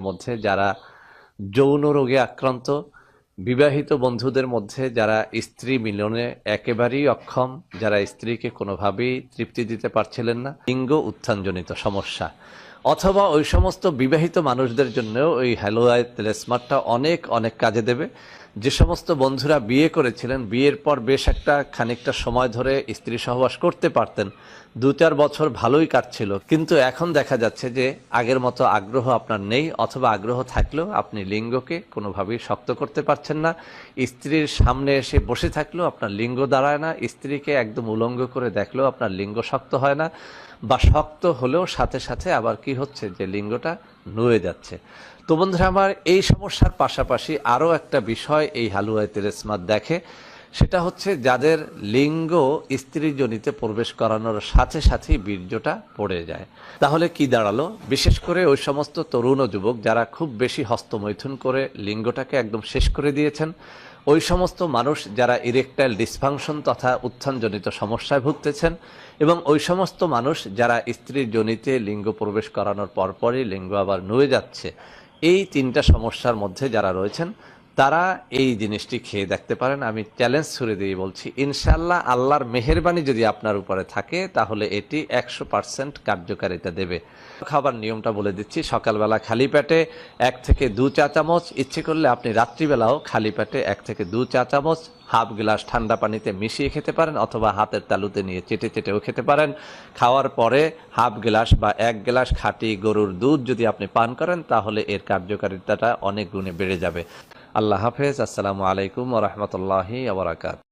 মধ্যে যারা যৌন রোগে আক্রান্ত, বিবাহিত বন্ধুদের মধ্যে যারা স্ত্রী মিলনে একেবারেই অক্ষম, যারা স্ত্রীকে কোনোভাবেই তৃপ্তি দিতে পারছিলেন না, লিঙ্গ উত্থানজনিত সমস্যা, অথবা ওই সমস্ত বিবাহিত মানুষদের জন্যও ওই হ্যালোয়াই তেলেসমারটা অনেক অনেক কাজে দেবে। যে সমস্ত বন্ধুরা বিয়ে করেছিলেন, বিয়ের পর বেশ খানিকটা সময় ধরে স্ত্রী সহবাস করতে পারতেন, 2-4 বছর ভালোই কাটছিল, কিন্তু এখন দেখা যাচ্ছে যে আগের মতো আগ্রহ আপনার নেই, অথবা আগ্রহ থাকলেও আপনি লিঙ্গকে কোনোভাবেই শক্ত করতে পারছেন না। স্ত্রীর সামনে এসে বসে থাকলেও আপনার লিঙ্গ দাঁড়ায় না, স্ত্রীকে একদম উলঙ্গ করে দেখলেও আপনার লিঙ্গ শক্ত হয় না, বা শক্ত হলেও সাথে সাথে আবার কি হচ্ছে যে লিঙ্গটা নুয়ে যাচ্ছে। তো বন্ধুরা আমার, এই সমস্যার পাশাপাশি আরও একটা বিষয় এই হালুয়াই তেলেসমাত দেখে, সেটা হচ্ছে যাদের লিঙ্গ স্ত্রীজনিতে প্রবেশ করানোর সাথে সাথেই বীর্যটা পড়ে যায়। তাহলে কি দাঁড়ালো? বিশেষ করে ওই সমস্ত তরুণ ও যুবক যারা খুব বেশি হস্তমৈথুন করে লিঙ্গটাকে একদম শেষ করে দিয়েছেন, ওই সমস্ত মানুষ যারা ইরেকটাইল ডিসফাংশন তথা উত্থানজনিত সমস্যায় ভুগতেছেন, এবং ওই সমস্ত মানুষ যারা স্ত্রীর যোনিতে লিঙ্গ প্রবেশ করানোর পরপরই লিঙ্গ আবার নুয়ে যাচ্ছে, এই 3টা সমস্যার মধ্যে যারা রয়েছেন তারা এই জিনিসটি খেয়ে দেখতে পারেন। আমি চ্যালেঞ্জ ছুড়ে দিয়ে বলছি, ইনশাআল্লাহ আল্লাহর মেহেরবানি যদি আপনার উপরে থাকে তাহলে এটি 100% কার্যকারিতা দেবে। খাবার নিয়মটা বলে দিচ্ছি। সকালবেলা খালি পেটে 1 থেকে 2 চা চামচ, ইচ্ছে করলে আপনি রাত্রিবেলাও খালি পেটে 1 থেকে 2 চা চামচ হাফ গ্লাস ঠান্ডা পানিতে মিশিয়ে খেতে পারেন, অথবা হাতের তালুতে নিয়ে চেটে চেটেও খেতে পারেন। খাওয়ার পরে হাফ গ্লাস বা 1 গ্লাস খাঁটি গরুর দুধ যদি আপনি পান করেন তাহলে এর কার্যকারিতাটা অনেক গুণে বেড়ে যাবে। আল্লাহ হাফেজ। আসসালামু আলাইকুম ওয়া রাহমাতুল্লাহি ওয়া বারাকাতুহু।